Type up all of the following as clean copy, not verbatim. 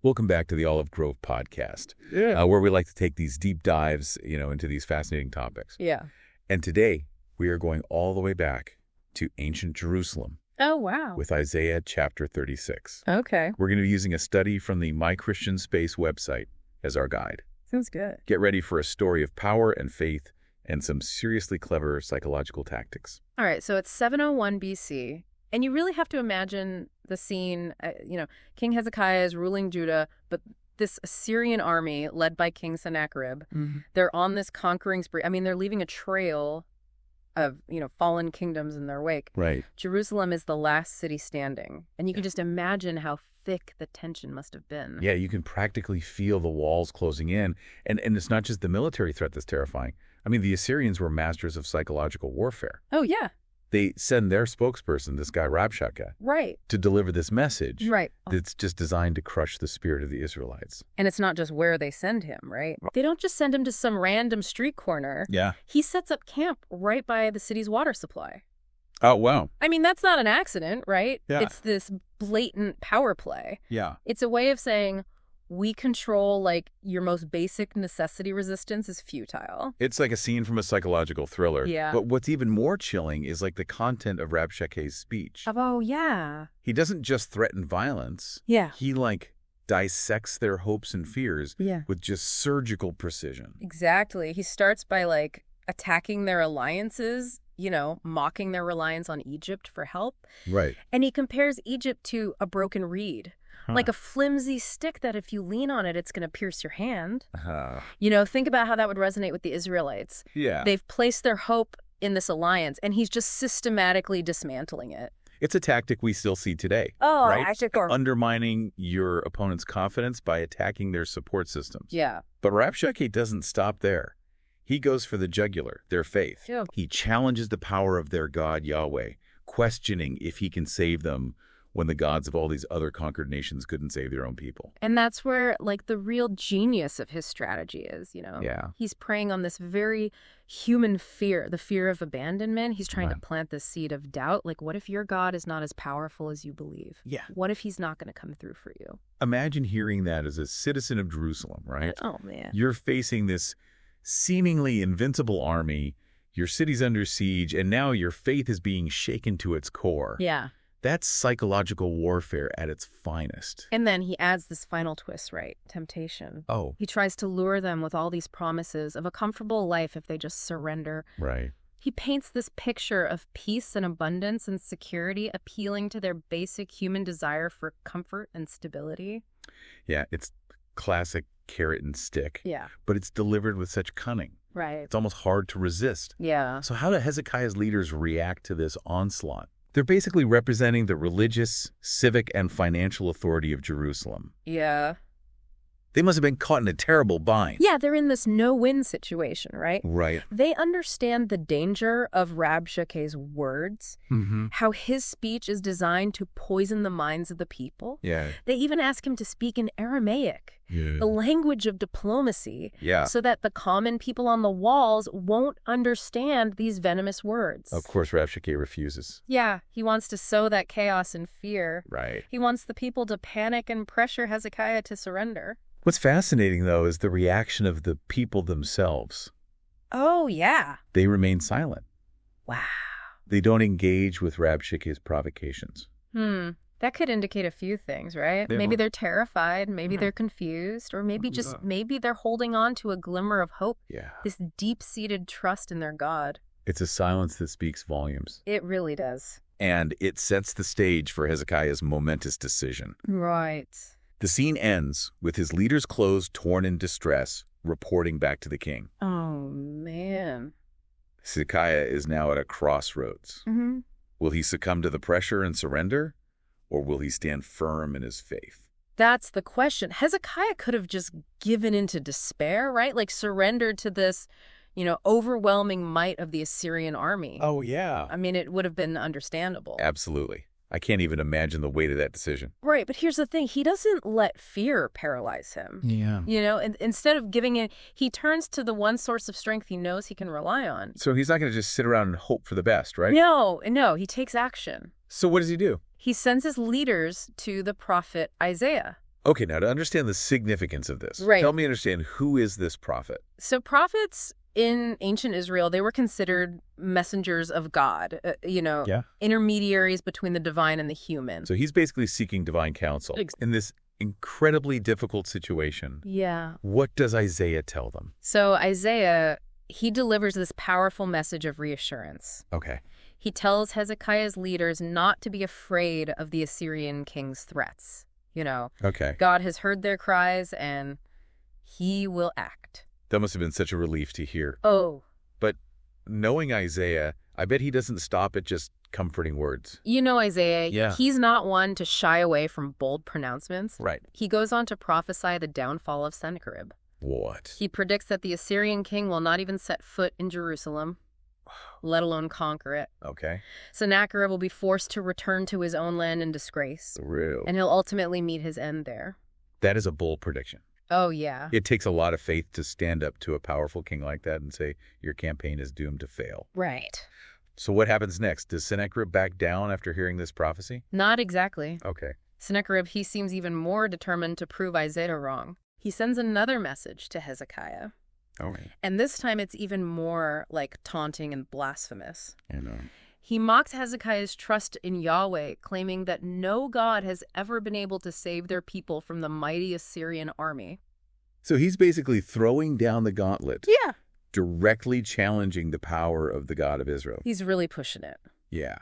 Welcome back to the Olive Grove podcast, where we like to take these deep dives, into these fascinating topics. Yeah. And today, we are going all the way back to ancient Jerusalem. Oh, wow. With Isaiah chapter 36. Okay. We're going to be using a study from the My Christian Space website as our guide. Sounds good. Get ready for a story of power and faith and some seriously clever psychological tactics. All right, so it's 701 BC, and you really have to imagine the scene. King Hezekiah is ruling Judah, but this Assyrian army led by King Sennacherib, they're on this conquering spree. I mean, they're leaving a trail of, fallen kingdoms in their wake. Right. Jerusalem is the last city standing, and you can just imagine how thick the tension must have been. Yeah, you can practically feel the walls closing in, and it's not just the military threat that's terrifying. I mean, the Assyrians were masters of psychological warfare. Oh, yeah. They send their spokesperson, this guy Rabshakeh, Right. to deliver this message. Right. That's just designed to crush the spirit of the Israelites. And it's not just where they send him, right? They don't just send him to some random street corner. Yeah. He sets up camp right by the city's water supply. Oh, wow. I mean, that's not an accident, right? Yeah. It's this blatant power play. Yeah. It's a way of saying, we control, your most basic necessity resistance is futile. It's like a scene from a psychological thriller. Yeah. But what's even more chilling is the content of Rabshakeh's speech. Oh, yeah. He doesn't just threaten violence. Yeah. He, dissects their hopes and fears Yeah. with just surgical precision. Exactly. He starts by, attacking their alliances, mocking their reliance on Egypt for help. Right. And he compares Egypt to a broken reed. Like a flimsy stick that if you lean on it, it's going to pierce your hand. Think about how that would resonate with the Israelites. Yeah. They've placed their hope in this alliance, and he's just systematically dismantling it. It's a tactic we still see today. Oh, right? actually, Undermining your opponent's confidence by attacking their support systems. Yeah. But Rabshakeh doesn't stop there. He goes for the jugular, their faith. Yeah. He challenges the power of their God, Yahweh, questioning if he can save them when the gods of all these other conquered nations couldn't save their own people. And that's where, the real genius of his strategy is, Yeah. He's preying on this very human fear, the fear of abandonment. He's trying to Right. plant this seed of doubt. What if your God is not as powerful as you believe? Yeah. What if he's not going to come through for you? Imagine hearing that as a citizen of Jerusalem, right? Oh, man. You're facing this seemingly invincible army, your city's under siege, and now your faith is being shaken to its core. Yeah. That's psychological warfare at its finest. And then he adds this final twist, right? Temptation. Oh. He tries to lure them with all these promises of a comfortable life if they just surrender. Right. He paints this picture of peace and abundance and security, appealing to their basic human desire for comfort and stability. Yeah, it's classic carrot and stick. Yeah. But it's delivered with such cunning. Right. It's almost hard to resist. Yeah. So how do Hezekiah's leaders react to this onslaught? They're basically representing the religious, civic, and financial authority of Jerusalem. Yeah. They must have been caught in a terrible bind. Yeah, they're in this no-win situation, right? Right. They understand the danger of Rabshakeh's words, how his speech is designed to poison the minds of the people. Yeah. They even ask him to speak in Aramaic, the language of diplomacy, Yeah. so that the common people on the walls won't understand these venomous words. Of course, Rabshakeh refuses. Yeah, he wants to sow that chaos and fear. Right. He wants the people to panic and pressure Hezekiah to surrender. What's fascinating, though, is the reaction of the people themselves. Oh, yeah. They remain silent. Wow. They don't engage with Rabshakeh's provocations. That could indicate a few things, right? Maybe they're terrified, maybe they're confused, or maybe they're holding on to a glimmer of hope. Yeah. This deep-seated trust in their God. It's a silence that speaks volumes. It really does. And it sets the stage for Hezekiah's momentous decision. Right. The scene ends with his leader's clothes torn in distress, reporting back to the king. Oh, man. Hezekiah is now at a crossroads. Will he succumb to the pressure and surrender, or will he stand firm in his faith? That's the question. Hezekiah could have just given into despair, right? Surrendered to this, overwhelming might of the Assyrian army. Oh, yeah. I mean, it would have been understandable. Absolutely. I can't even imagine the weight of that decision. Right, but here's the thing. He doesn't let fear paralyze him. Yeah. And instead of giving in, he turns to the one source of strength he knows he can rely on. So he's not going to just sit around and hope for the best, right? No, he takes action. So what does he do? He sends his leaders to the prophet Isaiah. Okay, now to understand the significance of this, Right. help me understand, who is this prophet? So prophets in ancient Israel, they were considered messengers of God, Yeah. intermediaries between the divine and the human. So he's basically seeking divine counsel. In this incredibly difficult situation, Yeah. what does Isaiah tell them? So Isaiah, he delivers this powerful message of reassurance. Okay. He tells Hezekiah's leaders not to be afraid of the Assyrian king's threats. Okay. God has heard their cries and he will act. That must have been such a relief to hear. Oh. But knowing Isaiah, I bet he doesn't stop at just comforting words. Isaiah, Yeah. he's not one to shy away from bold pronouncements. Right. He goes on to prophesy the downfall of Sennacherib. What? He predicts that the Assyrian king will not even set foot in Jerusalem, let alone conquer it. Okay. Sennacherib will be forced to return to his own land in disgrace, Real. and he'll ultimately meet his end there. That is a bold prediction. Oh, yeah. It takes a lot of faith to stand up to a powerful king like that and say, your campaign is doomed to fail. Right. So what happens next? Does Sennacherib back down after hearing this prophecy? Not exactly. Okay. Sennacherib, he seems even more determined to prove Isaiah wrong. He sends another message to Hezekiah. All right. And this time it's even more like taunting and blasphemous. And He mocks Hezekiah's trust in Yahweh, claiming that no God has ever been able to save their people from the mighty Assyrian army. so he's basically throwing down the gauntlet, Yeah. directly challenging the power of the God of Israel. He's really pushing it. Yeah.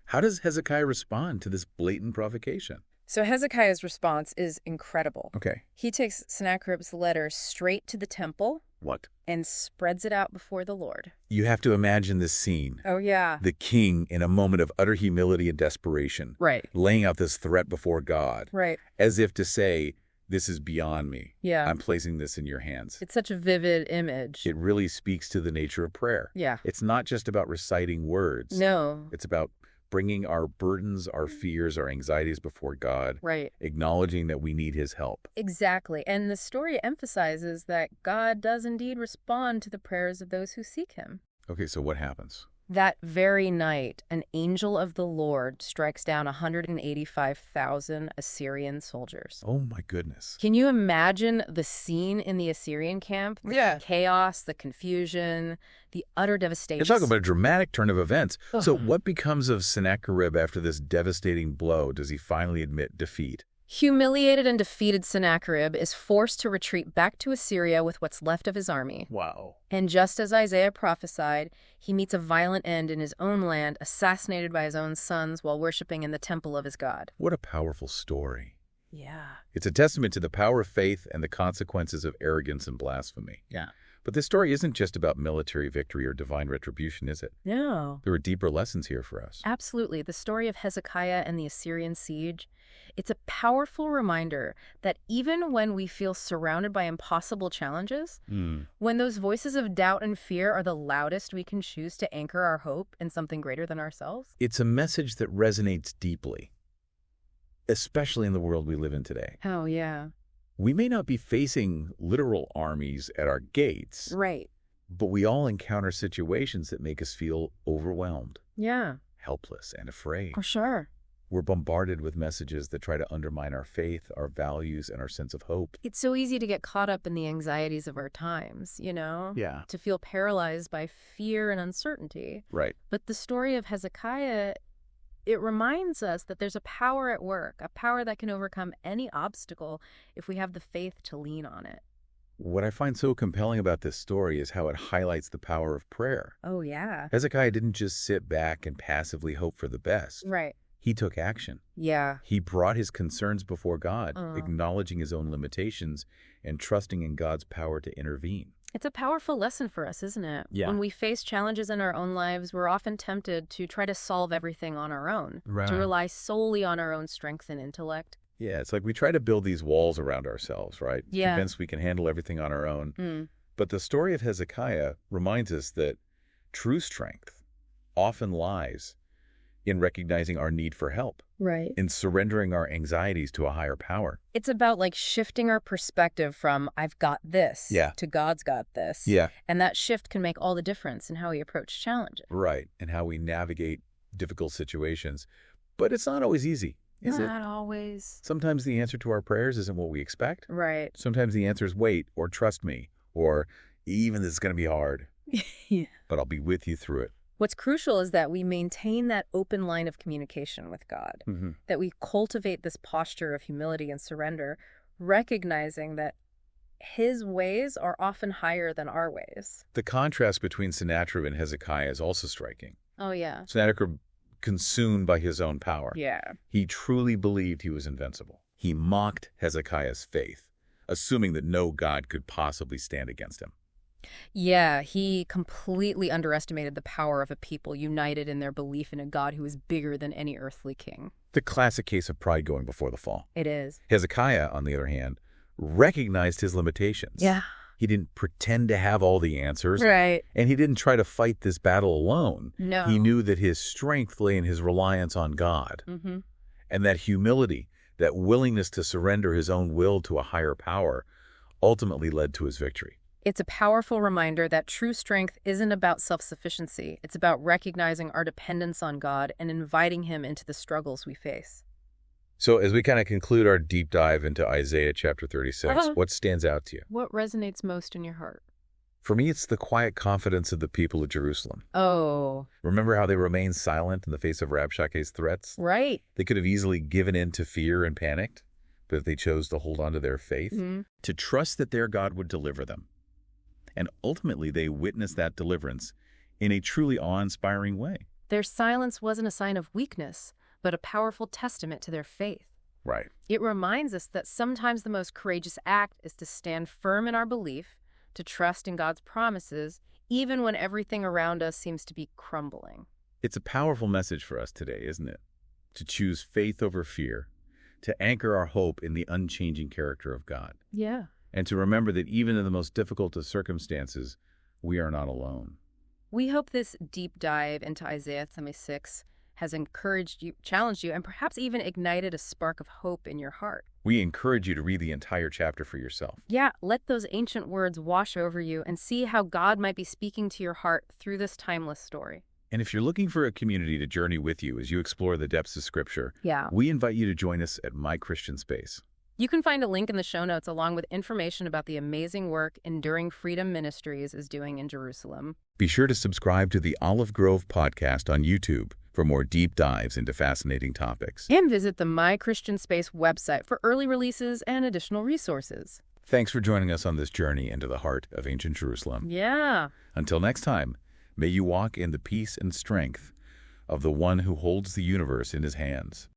How does Hezekiah respond to this blatant provocation? So Hezekiah's response is incredible. Okay. He takes Sennacherib's letter straight to the temple What? and spreads it out before the Lord. You have to imagine this scene. Oh, yeah. The king, in a moment of utter humility and desperation, Right. laying out this threat before God, Right. as if to say, this is beyond me. Yeah. I'm placing this in your hands. It's such a vivid image. It really speaks to the nature of prayer. Yeah. It's not just about reciting words. No. It's about bringing our burdens, our fears, our anxieties before God, Right. acknowledging that we need his help. Exactly. And the story emphasizes that God does indeed respond to the prayers of those who seek him. Okay, so what happens? That very night, an angel of the Lord strikes down 185,000 Assyrian soldiers. Oh my goodness. Can you imagine the scene in the Assyrian camp? Yeah. The chaos, the confusion, the utter devastation. You're talking about a dramatic turn of events. Ugh. So what becomes of Sennacherib after this devastating blow? Does he finally admit defeat? Humiliated and defeated Sennacherib is forced to retreat back to Assyria with what's left of his army. Wow. And just as Isaiah prophesied, he meets a violent end in his own land, assassinated by his own sons while worshiping in the temple of his god. What a powerful story. Yeah. It's a testament to the power of faith and the consequences of arrogance and blasphemy. Yeah. But this story isn't just about military victory or divine retribution, is it? No. There are deeper lessons here for us. Absolutely. The story of Hezekiah and the Assyrian siege, it's a powerful reminder that even when we feel surrounded by impossible challenges, when those voices of doubt and fear are the loudest, we can choose to anchor our hope in something greater than ourselves. It's a message that resonates deeply, especially in the world we live in today. Oh, yeah. We may not be facing literal armies at our gates, Right. but we all encounter situations that make us feel overwhelmed, Yeah, helpless, and afraid. for sure. We're bombarded with messages that try to undermine our faith, our values, and our sense of hope. It's so easy to get caught up in the anxieties of our times, Yeah. to feel paralyzed by fear and uncertainty. Right. But the story of Hezekiah, it reminds us that there's a power at work, a power that can overcome any obstacle if we have the faith to lean on it. What I find so compelling about this story is how it highlights the power of prayer. Oh, yeah. Hezekiah didn't just sit back and passively hope for the best. Right. He took action. Yeah. He brought his concerns before God, Uh. acknowledging his own limitations and trusting in God's power to intervene. It's a powerful lesson for us, isn't it? Yeah. When we face challenges in our own lives, we're often tempted to try to solve everything on our own, Right. to rely solely on our own strength and intellect. Yeah, it's like we try to build these walls around ourselves, right? Yeah. Convinced we can handle everything on our own. Mm. But the story of Hezekiah reminds us that true strength often lies in recognizing our need for help, Right. in surrendering our anxieties to a higher power. It's about like shifting our perspective from I've got this Yeah. to God's got this. Yeah, And that shift can make all the difference in how we approach challenges. right. And how we navigate difficult situations. But it's not always easy. Is it? Not always. Sometimes the answer to our prayers isn't what we expect. Right. Sometimes the answer is wait, or trust me, or even this is going to be hard, Yeah. but I'll be with you through it. What's crucial is that we maintain that open line of communication with God, that we cultivate this posture of humility and surrender, recognizing that his ways are often higher than our ways. The contrast between Sennacherib and Hezekiah is also striking. Oh, yeah. Sennacherib, consumed by his own power. Yeah. He truly believed he was invincible. He mocked Hezekiah's faith, assuming that no God could possibly stand against him. Yeah, he completely underestimated the power of a people united in their belief in a God who is bigger than any earthly king. The classic case of pride going before the fall. It is. Hezekiah, on the other hand, recognized his limitations. Yeah. He didn't pretend to have all the answers. Right. And he didn't try to fight this battle alone. No. He knew that his strength lay in his reliance on God. And that humility, that willingness to surrender his own will to a higher power, ultimately led to his victory. It's a powerful reminder that true strength isn't about self-sufficiency. It's about recognizing our dependence on God and inviting him into the struggles we face. So as we kind of conclude our deep dive into Isaiah chapter 36, what stands out to you? What resonates most in your heart? For me, it's the quiet confidence of the people of Jerusalem. Oh. Remember how they remained silent in the face of Rabshakeh's threats? Right. They could have easily given in to fear and panicked, but they chose to hold on to their faith, to trust that their God would deliver them. And ultimately, they witnessed that deliverance in a truly awe-inspiring way. Their silence wasn't a sign of weakness, but a powerful testament to their faith. Right. It reminds us that sometimes the most courageous act is to stand firm in our belief, to trust in God's promises, even when everything around us seems to be crumbling. It's a powerful message for us today, isn't it? To choose faith over fear, to anchor our hope in the unchanging character of God. Yeah. And to remember that even in the most difficult of circumstances, we are not alone. We hope this deep dive into Isaiah 36 has encouraged you, challenged you, and perhaps even ignited a spark of hope in your heart. We encourage you to read the entire chapter for yourself. Yeah, let those ancient words wash over you and see how God might be speaking to your heart through this timeless story. And if you're looking for a community to journey with you as you explore the depths of Scripture, we invite you to join us at My Christian Space. You can find a link in the show notes along with information about the amazing work Enduring Freedom Ministries is doing in Jerusalem. Be sure to subscribe to the Olive Grove podcast on YouTube for more deep dives into fascinating topics. And visit the My Christian Space website for early releases and additional resources. Thanks for joining us on this journey into the heart of ancient Jerusalem. Yeah. Until next time, may you walk in the peace and strength of the one who holds the universe in his hands.